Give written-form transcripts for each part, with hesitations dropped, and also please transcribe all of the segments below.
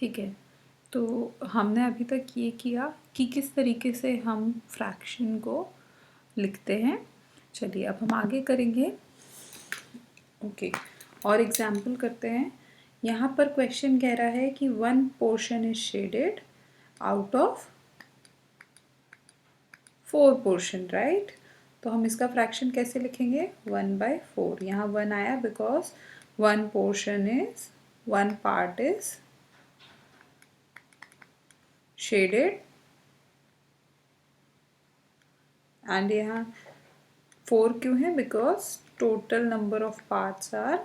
ठीक है, तो हमने अभी तक ये किया कि किस तरीके से हम फ्रैक्शन को लिखते हैं। चलिए अब हम आगे करेंगे। ओके, और एग्जाम्पल करते हैं। यहाँ पर क्वेश्चन कह रहा है कि 1 portion is shaded out of 4 portion, right. तो हम इसका फ्रैक्शन कैसे लिखेंगे? 1/4। यहाँ 1 आया because 1 portion is 1 part is shaded and यहाँ 4 क्यों है? Because total number of parts are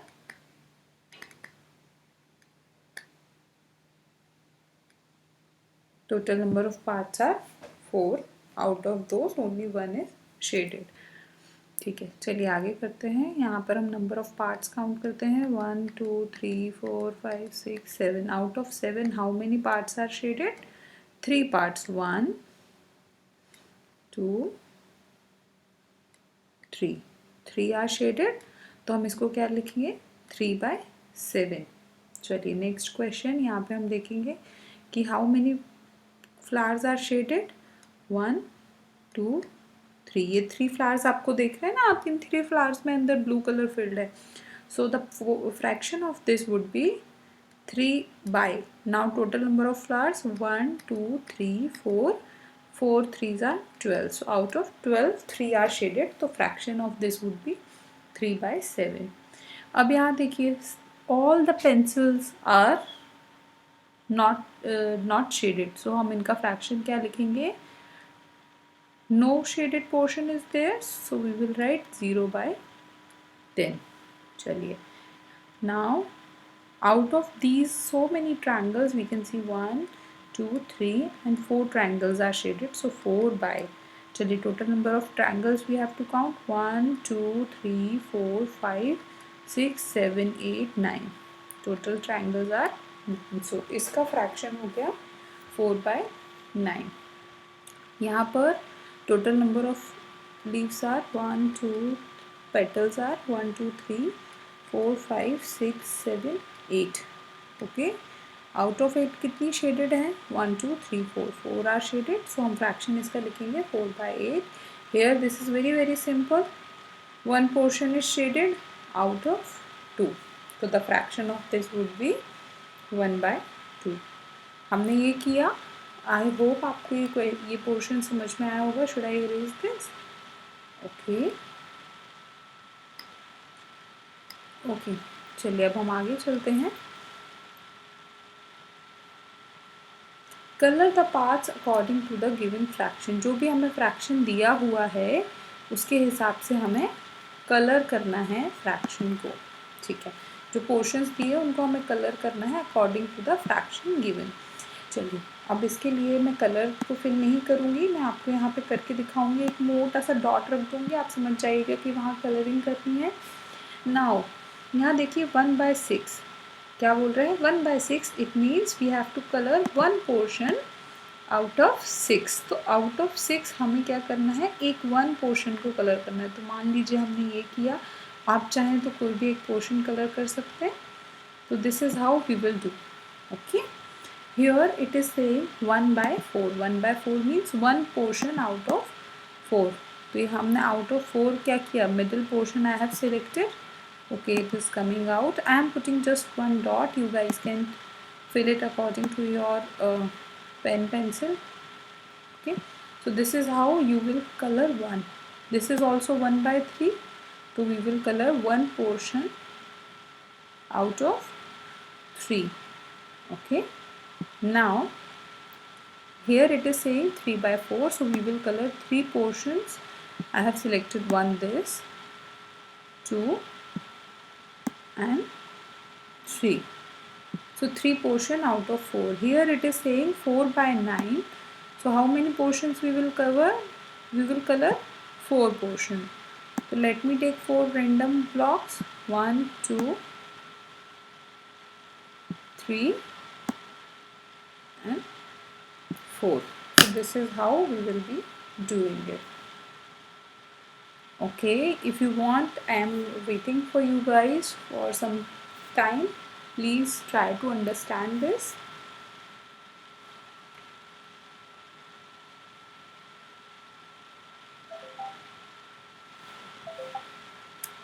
4. Out of those only 1 is shaded. ठीक है, चलिए आगे करते हैं। यहाँ पर हम नंबर ऑफ पार्ट्स काउंट करते हैं। 1 2 3 4 5 6 7। Out of 7 how many parts are shaded? 3 parts. 1 2 3 3 are shaded. तो हम इसको क्या लिखेंगे? 3/7। चलिए नेक्स्ट क्वेश्चन। यहाँ पे हम देखेंगे कि how many flowers are shaded? 1 2 3। ये 3 फ्लावर्स आपको देख रहे हैं ना आप? इन 3 फ्लावर्स में अंदर ब्लू कलर फिल्ड है। So the fraction of this would B 3 by. Now total number of flowers 1 2 3 4. 4 3s are 12. So out of 12 3 are shaded. तो fraction of this would be 3/7. अब यहाँ देखिए all the pencils are not shaded. So हम इनका fraction क्या लिखेंगे? No shaded portion is there. So we will write 0/10. चलिए now out of these so many triangles we can see 1 2 3 and 4 triangles are shaded. So 4 by. चलिए total number of triangles we have to count 1 2 3 4 5 6 7 8 9. Total triangles are 9. So इसका fraction हो गया 4/9. यहाँ पर total number of leaves are 1 2. petals are 1 2 3 4 5 6 7 8. Okay, out of 8 कितनी shaded है? 1 2 3 4. 4 are shaded. सो हम fraction इसका लिखेंगे 4/8. Here this is very very simple. 1 portion is shaded out of 2. तो the fraction of this would be 1/2. हमने ये किया. आई hope आपको ये पोर्शन समझ में आया होगा. Should I erase this? Okay okay, चलिए अब हम आगे चलते हैं. Colour the parts according to the given fraction. जो भी हमें फ्रैक्शन दिया हुआ है उसके हिसाब से हमें कलर करना है फ्रैक्शन को. ठीक है, जो पोर्शंस दिए उनको हमें कलर करना है according to the fraction given. चलिए अब इसके लिए मैं कलर को फिल नहीं करूँगी. मैं आपको यहाँ पे करके दिखाऊंगी. एक मोटा सा डॉट रख दूँगी. आप समझ जाइएगा कि वहाँ कलरिंग करनी है. नाउ यहाँ देखिए 1/6. क्या बोल रहे हैं? 1/6. It means we have to colour 1 portion out of 6. तो आउट ऑफ 6 हमें क्या करना है? एक 1 पोर्शन को कलर करना है. तो मान लीजिए हमने ये किया. आप चाहें तो कोई भी एक पोर्शन कलर कर सकते हैं. तो this is how we will do. Okay, here it is saying 1/4. 1/4 means 1 portion out of 4. तो ये हमने आउट ऑफ 4 क्या किया? Middle portion I have selected. Okay, it is coming out. I am putting just 1 dot. You guys can fill it according to your pencil. Okay, so this is how you will color 1. This is also 1/3. So we will color 1 portion out of 3. Okay, now here it is saying 3/4. So we will color 3 portions. I have selected 1 this, 2 and 3. So 3 portion out of 4. Here it is saying 4/9. So how many portions we will cover? We will color 4 portion. So let me take 4 random blocks. 1 2 3 and 4. So this is how we will be doing it. Okay, if you want, I am waiting for you guys for some time. Please try to understand this.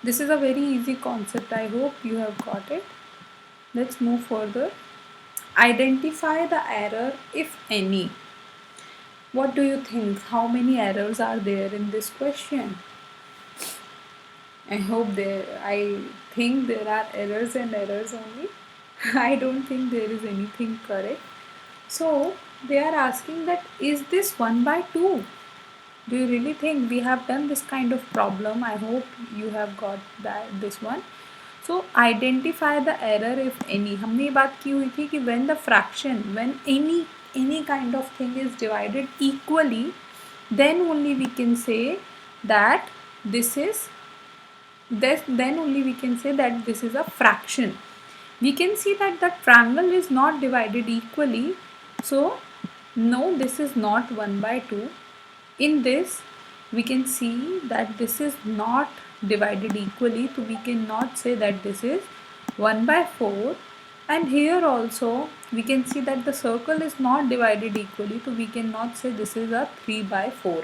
This is a very easy concept. I hope you have got it. Let's move further. Identify the error, if any. What do you think? How many errors are there in this question? I think there are errors and errors only. I don't think there is anything correct. So they are asking that, is this 1 by 2? Do you really think we have done this kind of problem? I hope you have got this one. So identify the error, if any. हमने ये बात की हुई थी कि when the fraction, when any kind of thing is divided equally, then only we can say that this is then only we can say that this is a fraction. We can see that the triangle is not divided equally, so no, this is not 1 by 2. In this we can see that this is not divided equally, so we cannot say that this is 1 by 4. And here also we can see that the circle is not divided equally, so we cannot say this is a 3 by 4.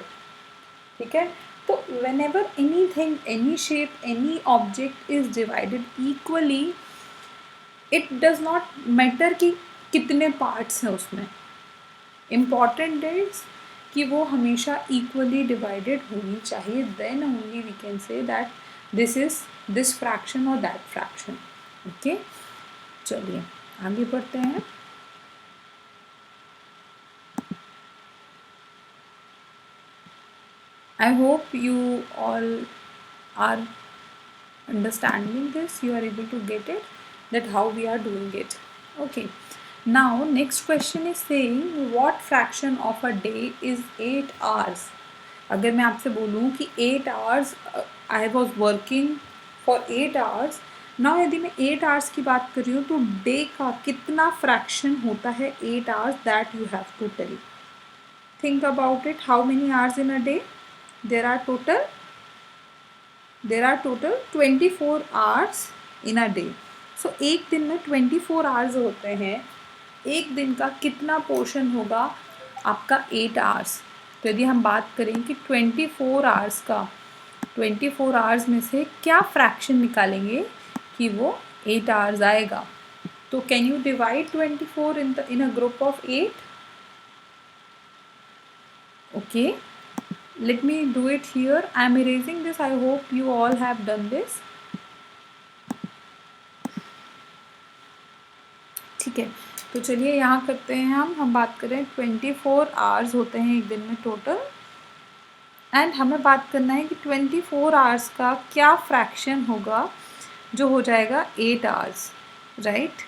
ठीक है. तो whenever anything, any shape, any object is divided equally, it does not matter कि कितने parts हैं उसमें. Important is कि वो हमेशा equally divided होनी चाहिए. Then only we can say that this is this fraction or that fraction. Okay. चलिए आगे बढ़ते हैं. I hope you all are understanding this. You are able to get it, that how we are doing it. Okay. Now next question is saying what fraction of a day is 8 hours. अगर मैं आपसे बोलूँ कि 8 hours I was working for 8 hours. Now यदि मैं 8 hours की बात कर रही हूँ तो डे का कितना फ्रैक्शन होता है 8 hours, that you have to tell. Think about it. How many hours in a day? There are total 24 hours in a day. So एक दिन में 24 hours होते हैं. एक दिन का कितना पोर्शन होगा आपका 8 hours. तो यदि हम बात करें कि 24 hours का 24 hours में से क्या फ्रैक्शन निकालेंगे कि वो 8 hours आएगा. तो can you divide 24 in a group of 8? Okay. Let me do it here. I am erasing this. I hope you all have done this. ठीक है. तो चलिए यहाँ करते हैं हम बात करें 24 hours होते हैं एक दिन में टोटल. एंड हमें बात करना है कि 24 hours का क्या फ्रैक्शन होगा जो हो जाएगा 8 hours. राइट.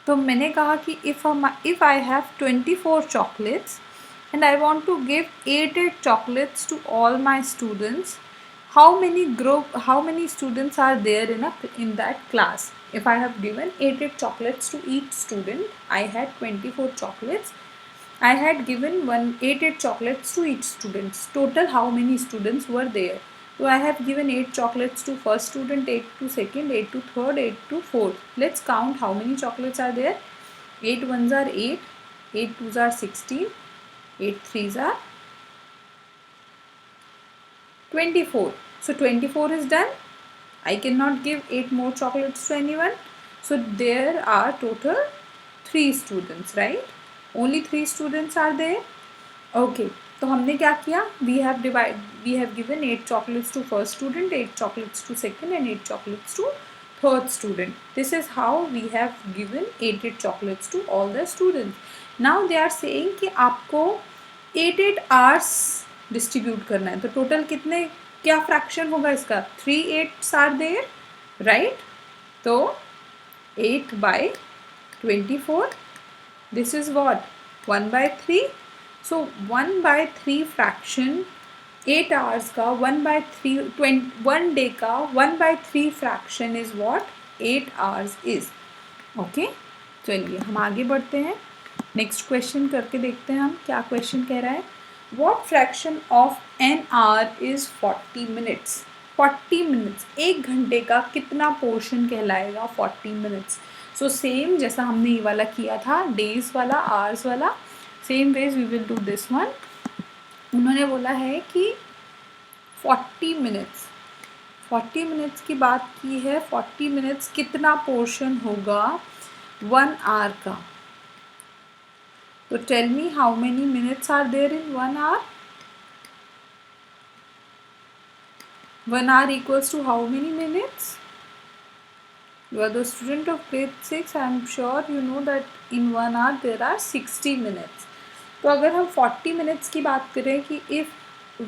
तो मैंने कहा कि if I have 24 chocolates and I want to give 8 chocolates to all my students, how many students are there in that class? If I have given 8 chocolates to each student, I had 24 chocolates. I had given 8 chocolates to each student. Total how many students were there? So I have given 8 chocolates to first student, 8 to second, 8 to third, 8 to fourth. Let's count how many chocolates are there. 8 ones are 8, 8 twos are 16, 8 threes are 24. So 24 is done. I cannot give 8 more chocolates to anyone. So there are total 3 students, right? Only 3 students are there. Okay. तो हमने क्या किया? We have given 8 chocolates to first student, 8 chocolates to second, and 8 chocolates to third student. This is how we have given 8 chocolates to all the students. Now they are saying कि आपको 8 hours distribute करना है. तो total कितने क्या fraction होगा इसका? 3 8s are there, right? तो 8 by 24. This is what? 1 by 3. So 1 by 3 fraction 8 hours का 1 by 3 1 day का 1 by 3 fraction is what 8 hours is. Okay. चलिए हम आगे बढ़ते हैं. नेक्स्ट क्वेश्चन करके देखते हैं हम क्या क्वेश्चन कह रहा है. What fraction of an hour is 40 minutes? 40 minutes, एक घंटे का कितना पोर्शन कहलाएगा 40 minutes? सो सेम जैसा हमने ये वाला किया था डेज वाला आवर्स वाला, same ways we will do this one. उन्होंने बोला है कि 40 minutes 40 मिनट्स की बात की है. 40 मिनट्स कितना पोर्शन होगा 1 आवर का? तो tell me how many minutes are there in 1 hour? 1 hour equals to how many minutes? You are the student of grade 6. I am sure you know that in 1 hour there are 60 minutes. तो अगर हम 40 minutes की बात करें कि if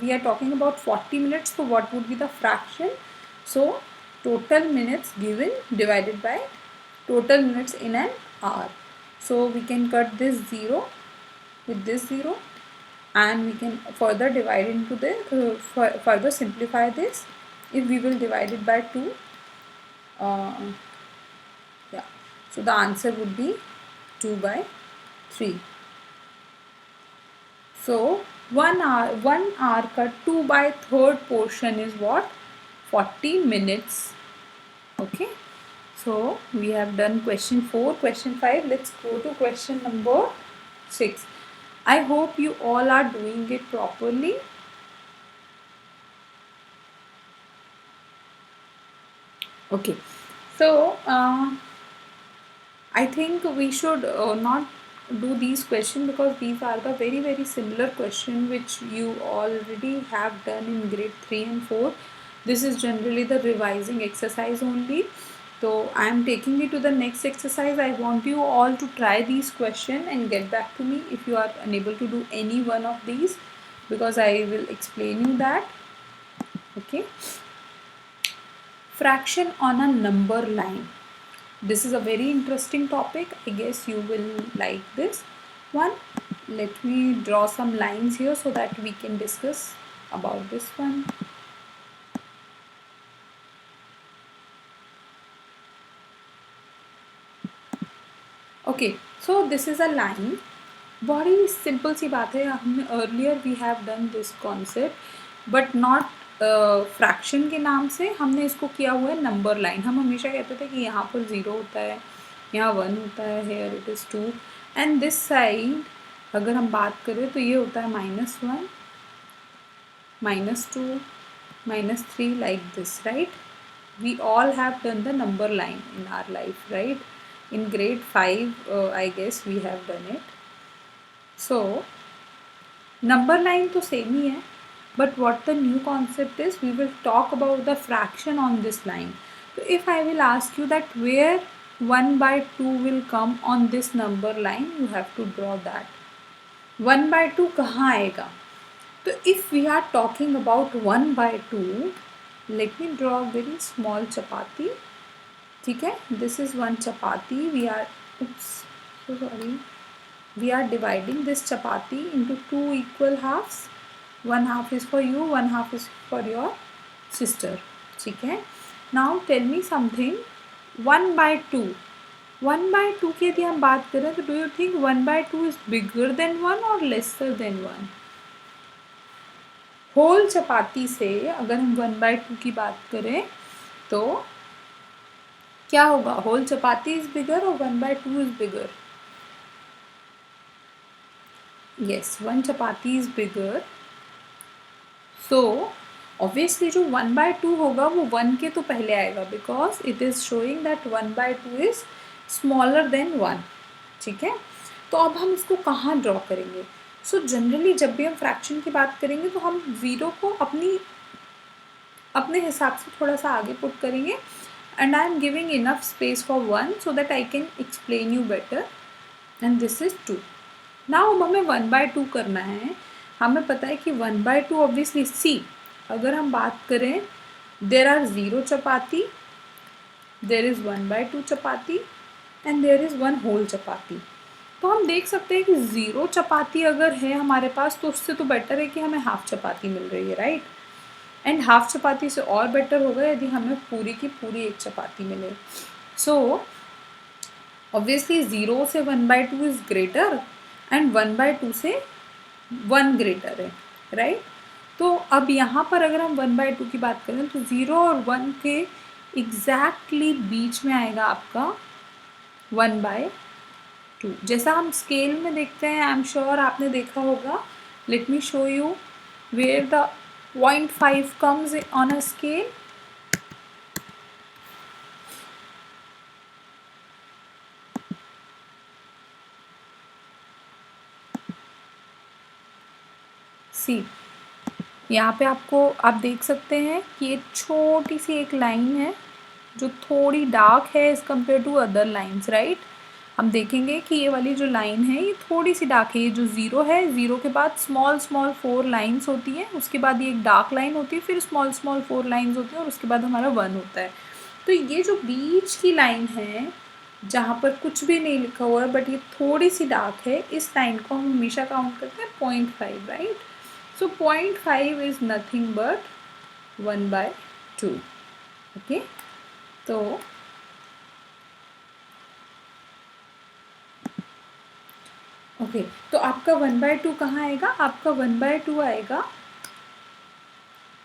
we are talking about 40 minutes, तो what would be the fraction? So total minutes given divided by total minutes in an hour. So we can cut this 0 with this 0, and we can further divide into the further simplify this. If we will divide it by 2, yeah, so the answer would be 2 by 3. So 1 hour का 2 by 3rd portion is what? 40 minutes. Okay, so we have done question 4. Question 5, let's go to question number 6. I hope you all are doing it properly. Okay, so I think we should not do these questions, because these are the very similar question which you already have done in grade 3 and 4. This is generally the revising exercise only. So I am taking you to the next exercise. I want you all to try these questions and get back to me if you are unable to do any one of these, because I will explain you that. Okay, fraction on a number line. This is a very interesting topic. I guess you will like this one. Let me draw some lines here so that we can discuss about this one. Okay, so this is a line. बहुत simple सी बात है. हमने earlier we have done this concept but not fraction के नाम से. हमने इसको किया हुआ है नंबर लाइन. हम हमेशा कहते थे कि यहाँ पर 0 होता है, यहाँ 1 होता है, here it is 2, and this side अगर हम बात करें तो ये होता है -1, -2, -3, like this, right? We all have done the number line in our life, right? In grade 5, I guess we have done it. So number line तो same ही है, but what the new concept is, we will talk about the fraction on this line. So if I will ask you that where 1/2 will come on this number line, you have to draw that. 1/2 कहाँ आएगा? तो if we are talking about 1/2, let me draw a very small chapati. ठीक है, this is one chapati. We are dividing this chapati into 2 equal halves. One half is for you, one half is for your sister. ठीक है. Now tell me something. 1/2. 1/2 की यदि हम बात करें तो do you think 1/2 is bigger than 1 or lesser than 1? Whole चपाती से अगर हम 1/2 की बात करें तो क्या होगा? होल चपाती इज बिगर और 1/2 is bigger? Yes, 1 chapati is bigger. So obviously जो 1/2 होगा वो 1 के तो पहले आएगा, because it is showing that 1/2 is smaller than 1. ठीक है, तो अब हम इसको कहाँ ड्रॉ करेंगे? सो जनरली जब भी हम फ्रैक्शन की बात करेंगे तो हम 0 को अपने हिसाब से थोड़ा सा आगे पुट करेंगे, and I am giving enough space for 1 so that I can explain you better. And this is 2. Now हमें 1/2 करना है. हमें पता है कि 1/2 obviously C. अगर हम बात करें there are 0 chapati, there is 1/2 chapati and there is 1 whole chapati. तो हम देख सकते हैं कि 0 चपाती अगर है हमारे पास तो उससे तो बेटर है कि हमें हाफ चपाती मिल रही है, राइट? एंड हाफ चपाती से और बेटर होगा यदि हमें पूरी की पूरी एक चपाती मिले. सो ऑब्वियसली 0 से 1/2 इज ग्रेटर एंड 1/2 से 1 ग्रेटर है, राइट? तो अब यहाँ पर अगर हम 1/2 की बात करें तो 0 और 1 के एग्जैक्टली बीच में आएगा आपका 1/2. जैसा हम स्केल में देखते हैं, आई एम श्योर आपने देखा होगा. Let me show you where the 0.5 comes on a scale. See यहाँ पे आपको आप देख सकते हैं कि ये छोटी सी एक लाइन है जो थोड़ी डार्क है as compare to other lines, right. हम देखेंगे कि ये वाली जो लाइन है ये थोड़ी सी डार्क है। ये जो ज़ीरो है, ज़ीरो के बाद स्मॉल स्मॉल 4 लाइन्स होती हैं, उसके बाद ये एक डार्क लाइन होती है, फिर स्मॉल स्मॉल 4 लाइन्स होती हैं और उसके बाद हमारा 1 होता है। तो ये जो बीच की लाइन है जहाँ पर कुछ भी नहीं लिखा हुआ है बट ये थोड़ी सी डार्क है, इस लाइन को हम हमेशा काउंट करते हैं 0.5, right. So 0.5 is nothing but 1/2, okay. तो ओके तो आपका 1/2 कहाँ आएगा? आपका 1/2 आएगा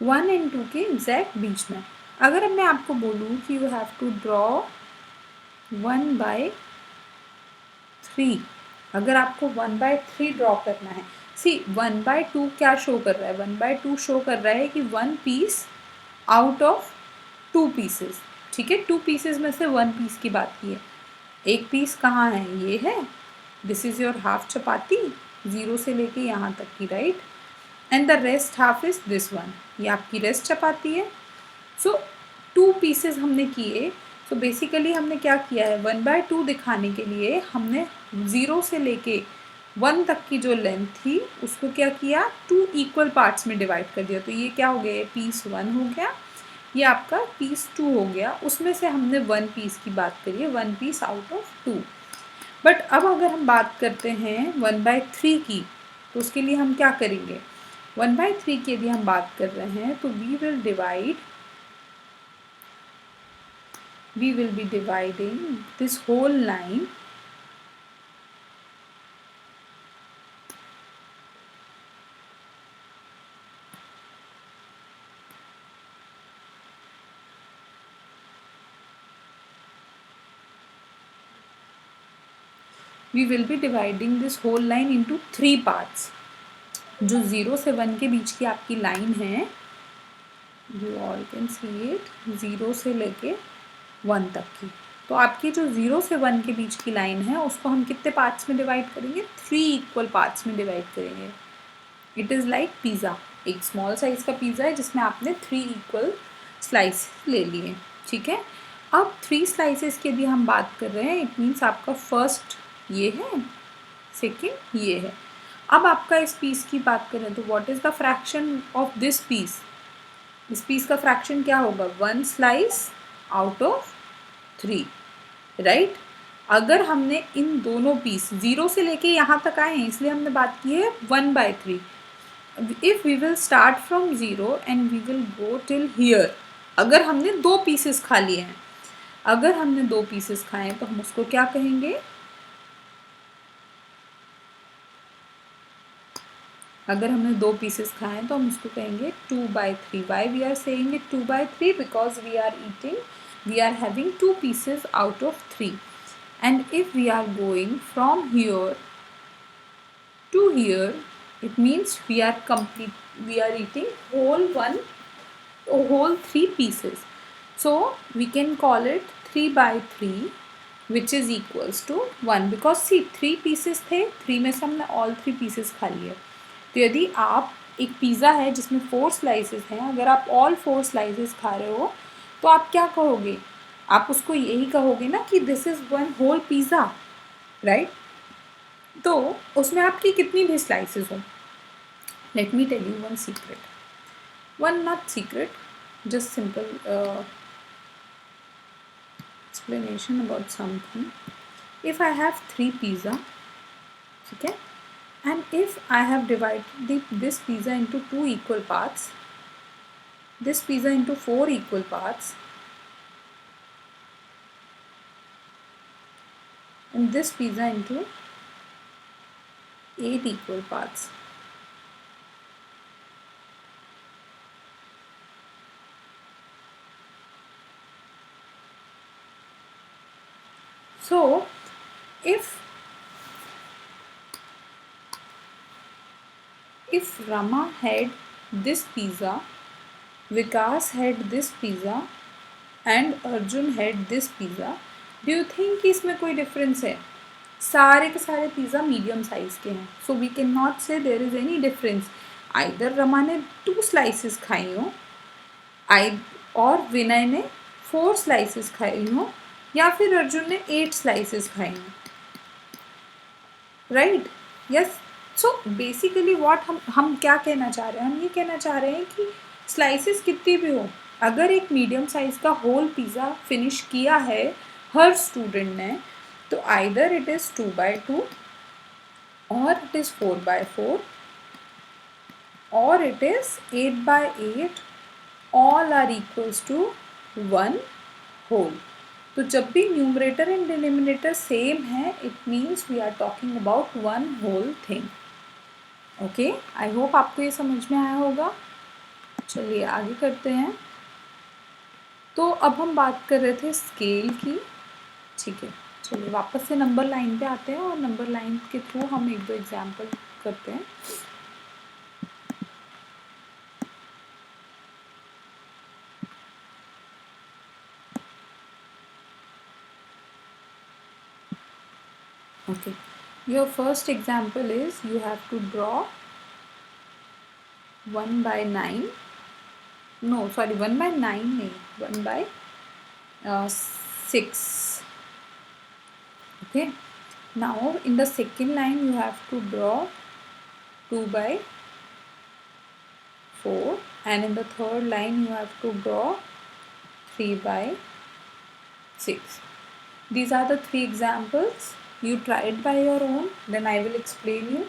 1 और 2 के एग्जैक्ट बीच में। अगर अब मैं आपको बोलूँ कि यू हैव टू ड्रॉ 1/3, अगर आपको 1/3 ड्रॉ करना है, सी 1/2 क्या शो कर रहा है? 1/2 शो कर रहा है कि 1 पीस आउट ऑफ 2 पीसेस, ठीक है। 2 पीसेस में से 1 पीस की बात की है। एक पीस कहाँ है? ये है, दिस इज़ योर हाफ चपाती, 0 से लेके यहाँ तक की, right. And the rest half is this one, ये आपकी रेस्ट चपाती है। सो 2 पीसेस हमने किए। सो बेसिकली हमने क्या किया है? 1/2 दिखाने के लिए हमने 0 से लेके 1 तक की जो लेंथ थी उसको क्या किया? 2 इक्वल पार्ट्स में डिवाइड कर दिया। तो ये क्या हो गया? पीस 1 हो गया, ये आपका पीस 2 हो गया। उसमें से हमने 1 पीस की बात करी है, 1 पीस आउट ऑफ 2। बट अब अगर हम बात करते हैं 1/3 की, तो उसके लिए हम क्या करेंगे? 1/3 की यदि हम बात कर रहे हैं तो we will be dividing this whole line into 3 parts। जो 0 से 1 के बीच की आपकी लाइन है, you all can see it, 0 से लेके 1 तक की। तो आपकी जो 0 से 1 के बीच की लाइन है उसको हम कितने पार्ट्स में डिवाइड करेंगे? 3 इक्वल पार्ट्स में डिवाइड करेंगे। इट इज़ लाइक पिज़्ज़ा, एक स्मॉल साइज़ का पिज़्ज़ा है जिसमें आपने 3 इक्वल स्लाइस ले लिए, ठीक है। अब 3 स्लाइसेस की यदि हम बात कर रहे हैं, इट मीन्स आपका फर्स्ट ये है, सेकेंड ये है। अब आपका इस पीस की बात करें तो what is the fraction of this piece? इस पीस का फ्रैक्शन क्या होगा? 1 स्लाइस आउट ऑफ 3, राइट। अगर हमने इन दोनों पीस 0 से लेके यहाँ तक आए हैं इसलिए हमने बात की है 1/3। If we will start from 0 and we will go till here, अगर हमने 2 पीसेस खा लिए हैं, अगर हमने 2 पीसेस खाए हैं तो हम उसको क्या कहेंगे? अगर हमने 2 पीसेस खाए हैं तो हम उसको कहेंगे 2/3। Why we are saying it 2/3? Because we are having 2 pieces out of 3, and if we are going from here to here, it means we are eating whole 3 pieces. So we can call it 3/3, which is equals to 1, because see 3 pieces थे, 3 में से हमने all 3 pieces खा लिए। तो यदि आप एक पिज़्ज़ा है जिसमें 4 स्लाइसेस हैं, अगर आप ऑल 4 स्लाइसेस खा रहे हो तो आप क्या कहोगे? आप उसको यही कहोगे ना कि this is 1 whole pizza, right. तो उसमें आपकी कितनी भी स्लाइसेस हो, let me tell you one secret, one not secret, just simple explanation about something. If I have 3 pizza, ठीक है, and if I have divided this pizza into 2 equal parts, this pizza into 4 equal parts, and this pizza into 8 equal parts. So if Rama had this pizza, Vikas had this pizza and Arjun had this pizza, do you think कि इसमें कोई difference है? सारे के सारे pizza medium size के हैं, so we can not say there is any difference. Either Rama ने 2 स्लाइसेस खाई हो और विनय ने 4 स्लाइसेस खाई हो या फिर अर्जुन ने 8 स्लाइसेस खाई हो, right? Yes. So basically what हम क्या कहना चाह रहे हैं, हम ये कहना चाह रहे हैं कि स्लाइसेस कितनी भी हो, अगर एक मीडियम साइज का होल पिज़्ज़ा फिनिश किया है हर स्टूडेंट ने, तो either it is 2/2 or it is 4/4 or it is 8/8, all are equals to 1 whole. तो जब भी न्यूमरेटर एंड डिनोमिनेटर सेम है, it means we are talking about one whole thing. Okay, I hope आपको ये समझ में आया होगा. चलिए आगे करते हैं. तो अब हम बात कर रहे थे स्केल की. ठीक है, चलिए वापस से नंबर लाइन पे आते हैं और नंबर लाइन के थ्रू हम एक दो एग्जाम्पल करते हैं. Okay, your first example is you have to draw 1/9. No, sorry, 1/9 नहीं, 1/6. Okay, now in the second line you have to draw 2/4 and in the third line you have to draw 3/6. These are the 3 examples. You try it by your own, then I will explain you.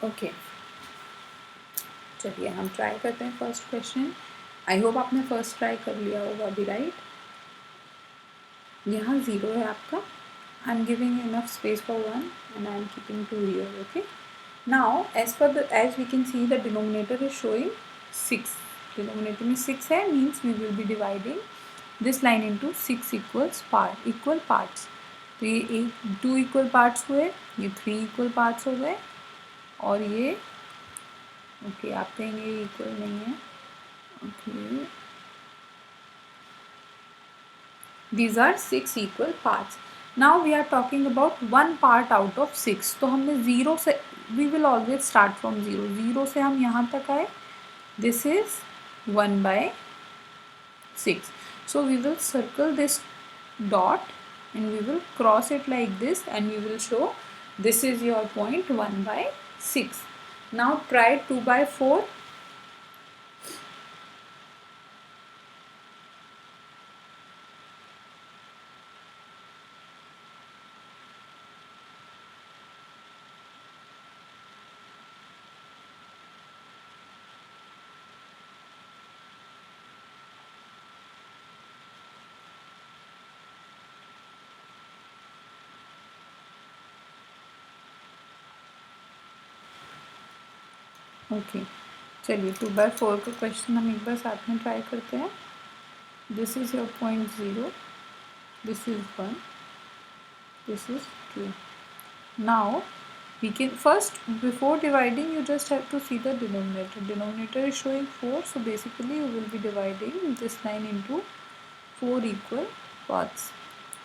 Okay, चलिए हम try करते हैं first question. I hope आपने first try कर लिया होगा अभी, right? यहाँ 0 है आपका. I am giving enough space for 1 and I am keeping 2 here. Okay, now as we can see the denominator is showing 6. Denominator में 6 है, means we will be dividing this line into 6 equal parts. तो ये 2 equal parts हुए, ये 3 equal parts हो गए, और ये ओके आप कहेंगे इक्वल नहीं है. Okay, these are 6 equal parts. Now we are talking about one part out of 6. तो हमने 0 से, we will always start from 0. 0 से हम यहाँ तक आए. This is 1/6. So we will circle this dot and we will cross it like this and we will show this is your point 1/6. Now try 2/4. Okay, चलिए 2/4 का question हम एक बार साथ में ट्राई करते हैं. This is your point 0, this is 1, this is 2. Now we can first, before dividing, you just have to see the denominator. Denominator is showing 4, so basically you will be dividing this line into 4 equal parts.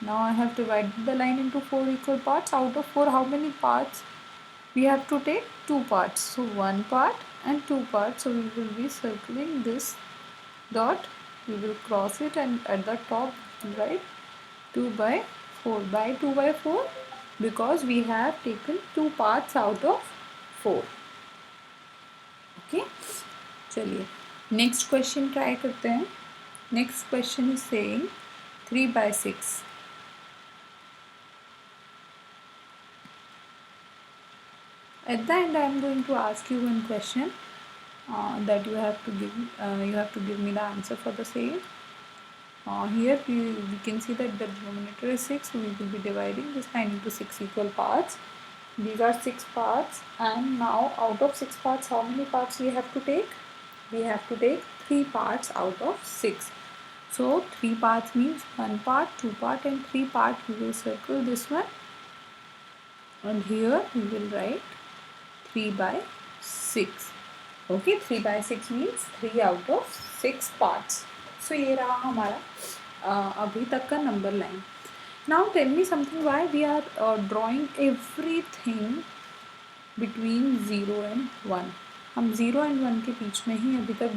Now I have divided the line into 4 equal parts. Out of 4, how many parts we have to take? 2 parts. So 1 part and 2 parts. So we will be circling this dot. We will cross it and at the top write 2/4. By 2/4 because we have taken 2 parts out of 4. Okay, चलिए next question try करते हैं. Next question is saying 3/6. At the end I am going to ask you one question that you have to give me the answer for the same. Here we can see that the denominator is 6, so we will be dividing this line into 6 equal parts. These are 6 parts, and now out of 6 parts, how many parts we have to take? we have to take 3 parts out of 6. So 3 parts means 1 part, 2 part and 3 part. We will circle this one, and here we will write 3 by 6. Okay, 3 by 6 means 3 out of 6 parts. So ये रहा हमारा अभी तक का number line. Now tell me something, why we are drawing everything between 0 and 1. हम 0 and 1 के बीच में ही अभी तक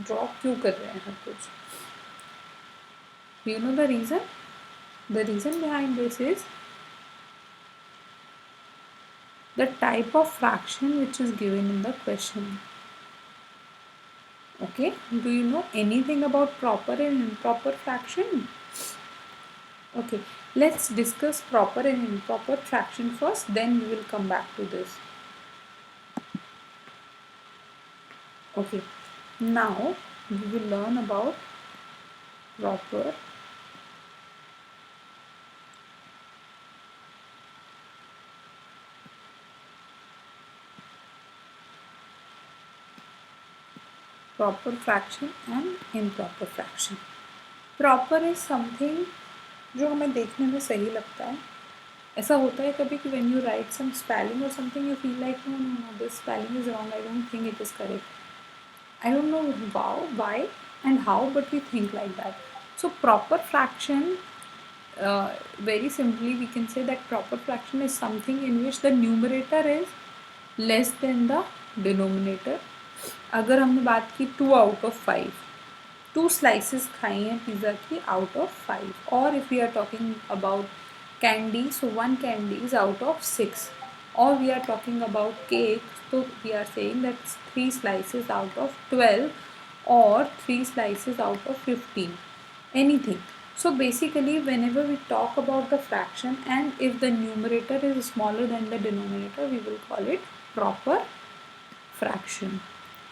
ड्रॉ क्यों कर रहे हैं हर कुछ? You know the reason? The reason behind this is the type of fraction which is given in the question. Okay, do you know anything about proper and improper fraction? Okay, let's discuss proper and improper fraction first, then we will come back to this. Okay, now we will learn about proper fraction and improper fraction. Proper is something जो हमें देखने में सही लगता है. ऐसा होता है कभी कि when you write some spelling or something you feel like no, this spelling is wrong, I don't think it is correct. I don't know why and how, but we think like that. So proper fraction, very simply we can say that proper fraction is something in which the numerator is less than the denominator. अगर हमने बात की 2 out of 5, 2 slices खाई हैं pizza की out of 5, or if we are talking about candy, so 1 candy is out of 6, or we are talking about cake, so we are saying that 3 slices out of 12 or 3 slices out of 15, anything. So basically whenever we talk about the fraction and if the numerator is smaller than the denominator, we will call it proper fraction.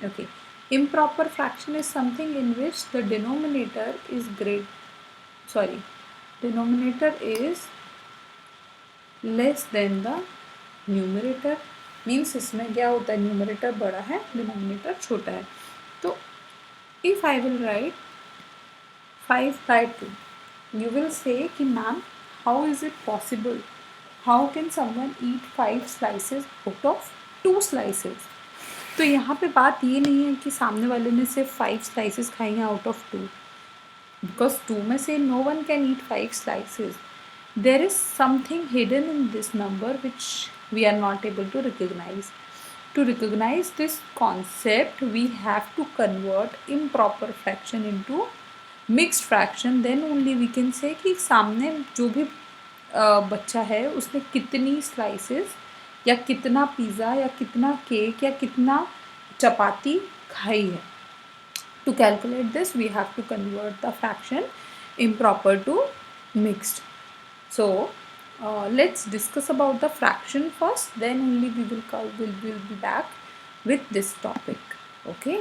Okay, improper fraction is something in which the denominator is denominator is less than the numerator. Means इसमें क्या होता है, numerator बड़ा है, denominator छोटा है. तो if I will write 5 by 2, you will say कि ma'am how is it possible, how can someone eat 5 slices out of 2 slices? तो यहाँ पे बात ये नहीं है कि सामने वाले ने सिर्फ 5 slices खाई हैं out of 2, because 2 में से no one can eat 5 slices. There is something hidden in this number which we are not able to recognize. To recognize this concept, we have to convert improper fraction into mixed fraction. Then only we can say कि सामने जो भी बच्चा है उसने कितनी slices या कितना पिज़्ज़ा या कितना केक या कितना चपाती खाई है. To calculate this, we have to convert the fraction improper to mixed. So let's discuss about the fraction first, then only we will be back with this topic. Okay.